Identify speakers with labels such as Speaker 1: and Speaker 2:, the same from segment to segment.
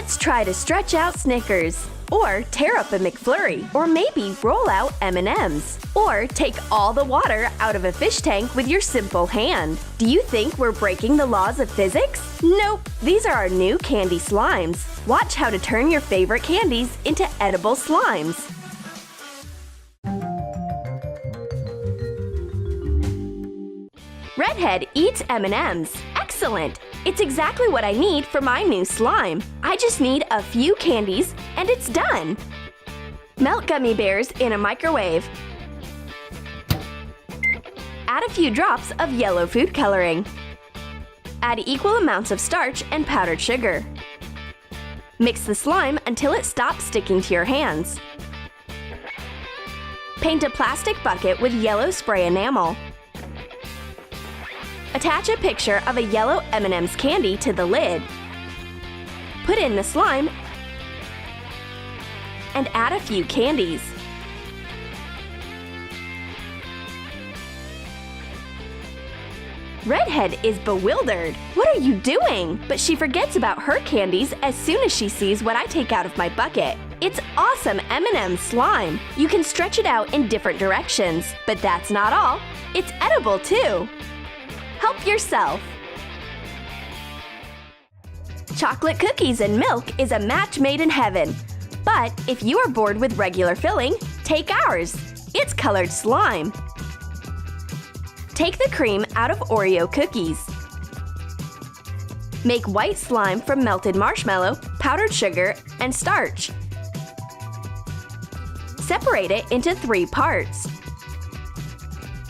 Speaker 1: Let's try to stretch out Snickers, or tear up a McFlurry, or maybe roll out M&Ms, or take all the water out of a fish tank with your simple hand. Do you think we're breaking the laws of physics? Nope, these are our new candy slimes. Watch how to turn your favorite candies into edible slimes. Redhead eats M&Ms. Excellent! It's exactly what I need for my new slime. I just need a few candies and it's done. Melt gummy bears in a microwave. Add a few drops of yellow food coloring. Add equal amounts of starch and powdered sugar. Mix the slime until it stops sticking to your hands. Paint a plastic bucket with yellow spray enamel. Attach a picture of a yellow M&M's candy to the lid. Put in the slime and add a few candies. Redhead is bewildered. What are you doing? But she forgets about her candies as soon as she sees what I take out of my bucket. It's awesome M&M slime. You can stretch it out in different directions, but that's not all. It's edible too. Help yourself. Chocolate cookies and milk is a match made in heaven. But if you are bored with regular filling, take ours. It's colored slime. Take the cream out of Oreo cookies. Make white slime from melted marshmallow, powdered sugar, and starch. Separate it into 3 parts.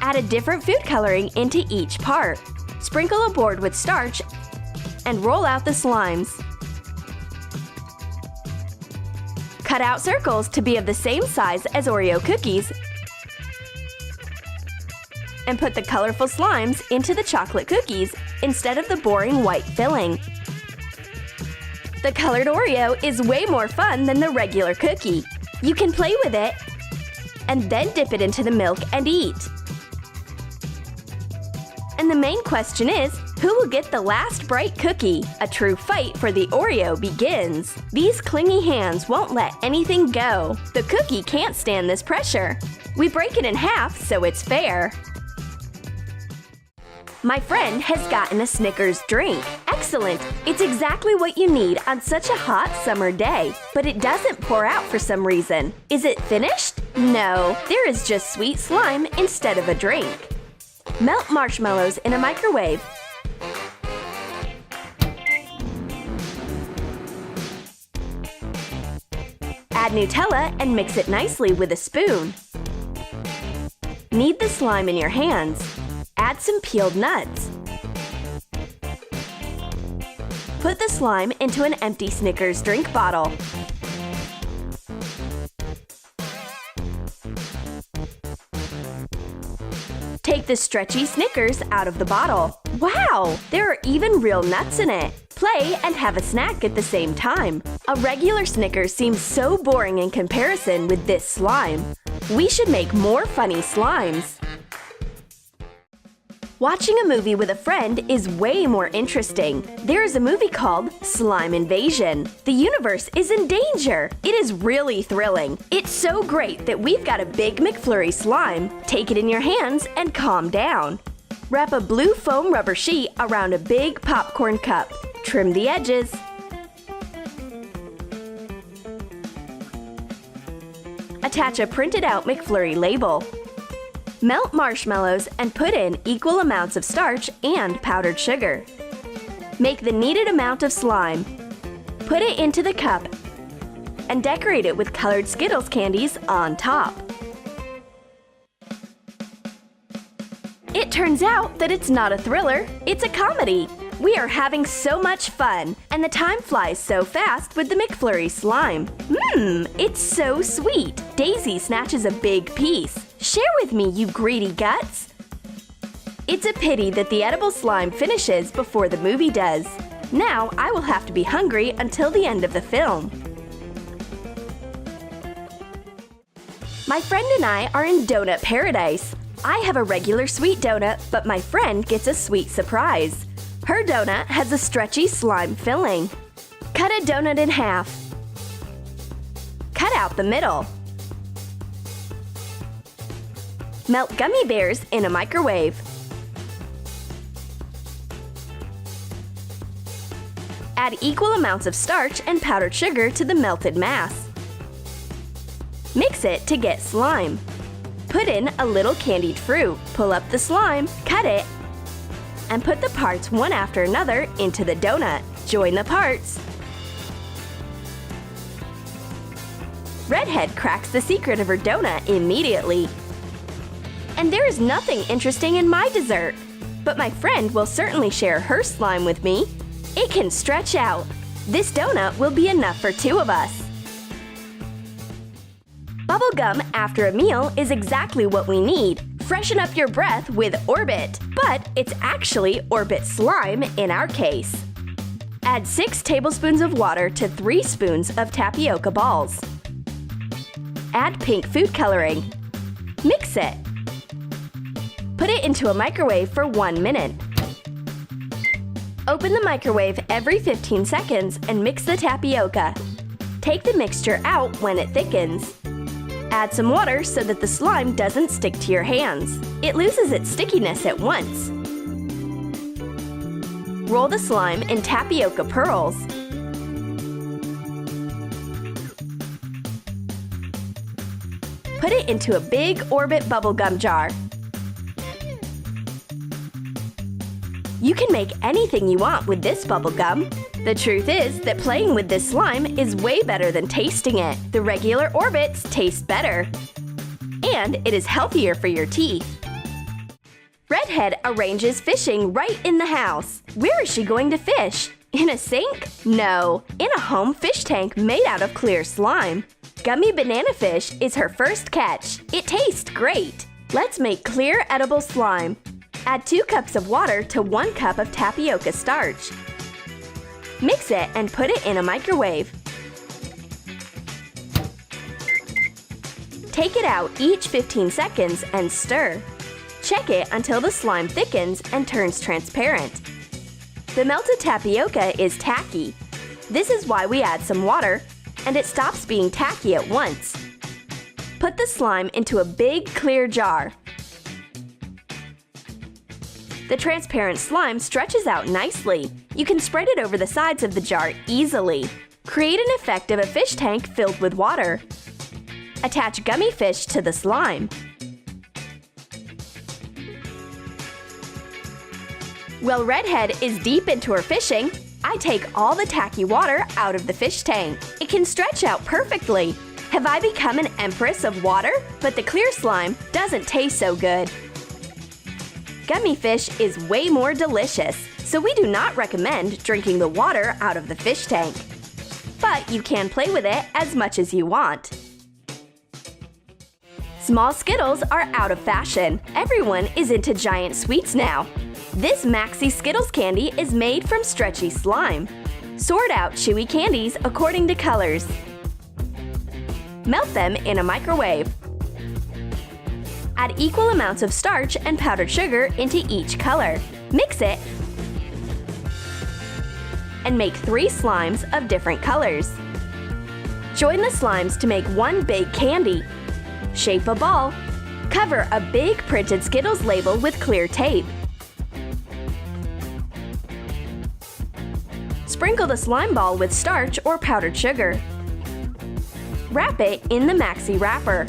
Speaker 1: Add a different food coloring into each part. Sprinkle a board with starch and roll out the slimes. Cut out circles to be of the same size as Oreo cookies and put the colorful slimes into the chocolate cookies instead of the boring white filling. The colored Oreo is way more fun than the regular cookie. You can play with it and then dip it into the milk and eat. And the main question is, who will get the last bright cookie? A true fight for the Oreo begins. These clingy hands won't let anything go. The cookie can't stand this pressure. We break it in half so it's fair. My friend has gotten a Snickers drink. Excellent! It's exactly what you need on such a hot summer day. But it doesn't pour out for some reason. Is it finished? No, there is just sweet slime instead of a drink. Melt marshmallows in a microwave. Add Nutella and mix it nicely with a spoon. Knead the slime in your hands. Add some peeled nuts. Put the slime into an empty Snickers drink bottle. Take the stretchy Snickers out of the bottle. Wow! There are even real nuts in it. Play and have a snack at the same time. A regular Snickers seems so boring in comparison with this slime. We should make more funny slimes. Watching a movie with a friend is way more interesting. There is a movie called Slime Invasion. The universe is in danger. It is really thrilling. It's so great that we've got a big McFlurry slime. Take it in your hands and calm down. Wrap a blue foam rubber sheet around a big popcorn cup. Trim the edges. Attach a printed out McFlurry label. Melt marshmallows and put in equal amounts of starch and powdered sugar. Make the needed amount of slime. Put it into the cup and decorate it with colored Skittles candies on top. It turns out that it's not a thriller, it's a comedy. We are having so much fun, and the time flies so fast with the McFlurry slime. It's so sweet. Daisy snatches a big piece. Share with me, you greedy guts. It's a pity that the edible slime finishes before the movie does. Now I will have to be hungry until the end of the film. My friend and I are in donut paradise. I have a regular sweet donut, but my friend gets a sweet surprise. Her donut has a stretchy slime filling. Cut a donut in half. Cut out the middle. Melt gummy bears in a microwave. Add equal amounts of starch and powdered sugar to the melted mass. Mix it to get slime. Put in a little candied fruit. Pull up the slime, cut it, and put the parts one after another into the donut. Join the parts. Redhead cracks the secret of her donut immediately. And there is nothing interesting in my dessert, but my friend will certainly share her slime with me. It can stretch out. This donut will be enough for 2 of us. Bubble gum after a meal is exactly what we need. Freshen up your breath with Orbit, but it's actually Orbit slime in our case. Add 6 tablespoons of water to 3 spoons of tapioca balls. Add pink food coloring. Mix it. Put it into a microwave for 1 minute. Open the microwave every 15 seconds and mix the tapioca. Take the mixture out when it thickens. Add some water so that the slime doesn't stick to your hands. It loses its stickiness at once. Roll the slime in tapioca pearls. Put it into a big Orbit bubblegum jar. You can make anything you want with this bubblegum. The truth is that playing with this slime is way better than tasting it. The regular Orbits taste better. And it is healthier for your teeth. Redhead arranges fishing right in the house. Where is she going to fish? In a sink? No, in a home fish tank made out of clear slime. Gummy banana fish is her first catch. It tastes great. Let's make clear edible slime. Add 2 cups of water to 1 cup of tapioca starch. Mix it and put it in a microwave. Take it out each 15 seconds and stir. Check it until the slime thickens and turns transparent. The melted tapioca is tacky. This is why we add some water, and it stops being tacky at once. Put the slime into a big clear jar. The transparent slime stretches out nicely. You can spread it over the sides of the jar easily. Create an effect of a fish tank filled with water. Attach gummy fish to the slime. While Redhead is deep into her fishing, I take all the tacky water out of the fish tank. It can stretch out perfectly. Have I become an empress of water? But the clear slime doesn't taste so good. Gummy fish is way more delicious, so we do not recommend drinking the water out of the fish tank. But you can play with it as much as you want. Small Skittles are out of fashion. Everyone is into giant sweets now. This Maxi Skittles candy is made from stretchy slime. Sort out chewy candies according to colors. Melt them in a microwave. Add equal amounts of starch and powdered sugar into each color. Mix it and make 3 slimes of different colors. Join the slimes to make one big candy. Shape a ball. Cover a big printed Skittles label with clear tape. Sprinkle the slime ball with starch or powdered sugar. Wrap it in the Maxi wrapper.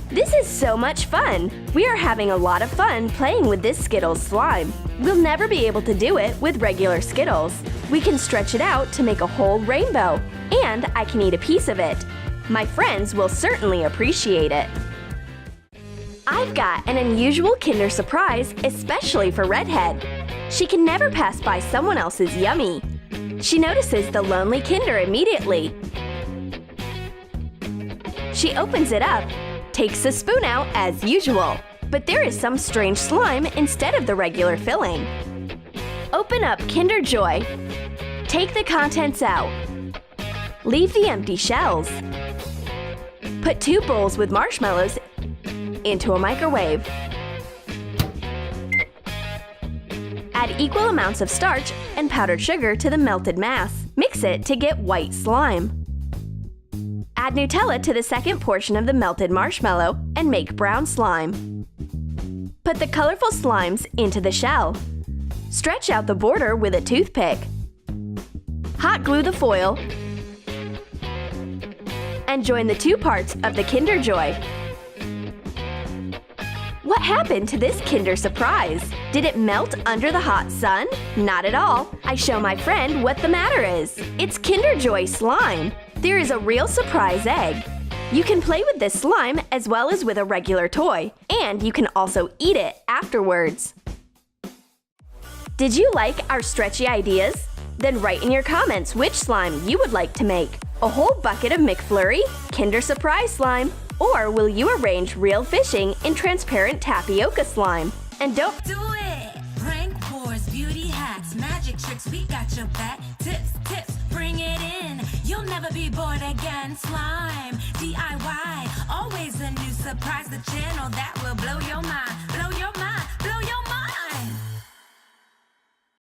Speaker 1: This is so much fun! We are having a lot of fun playing with this Skittles slime. We'll never be able to do it with regular Skittles. We can stretch it out to make a whole rainbow, and I can eat a piece of it. My friends will certainly appreciate it. I've got an unusual Kinder surprise, especially for Redhead. She can never pass by someone else's yummy. She notices the lonely Kinder immediately. She opens it up, takes the spoon out as usual, but there is some strange slime instead of the regular filling. Open up Kinder Joy. Take the contents out. Leave the empty shells. Put 2 bowls with marshmallows into a microwave. Add Add equal amounts of starch and powdered sugar to the melted mass. Mix it to get white slime. Add Nutella to the second portion of the melted marshmallow and make brown slime. Put the colorful slimes into the shell. Stretch out the border with a toothpick. Hot glue the foil and join the two parts of the Kinder Joy. What happened to this Kinder Surprise? Did it melt under the hot sun? Not at all. I show my friend what the matter is. It's Kinder Joy slime. There is a real surprise egg. You can play with this slime as well as with a regular toy, and you can also eat it afterwards. Did you like our stretchy ideas? Then write in your comments which slime you would like to make. A whole bucket of McFlurry, Kinder Surprise slime, or will you arrange real fishing in transparent tapioca slime? And don't
Speaker 2: do it! Prank wars, beauty hacks, magic tricks, we got your back. Tips, bring it in. You'll never be bored again. Slime, DIY, always a new surprise. The channel that will blow your mind.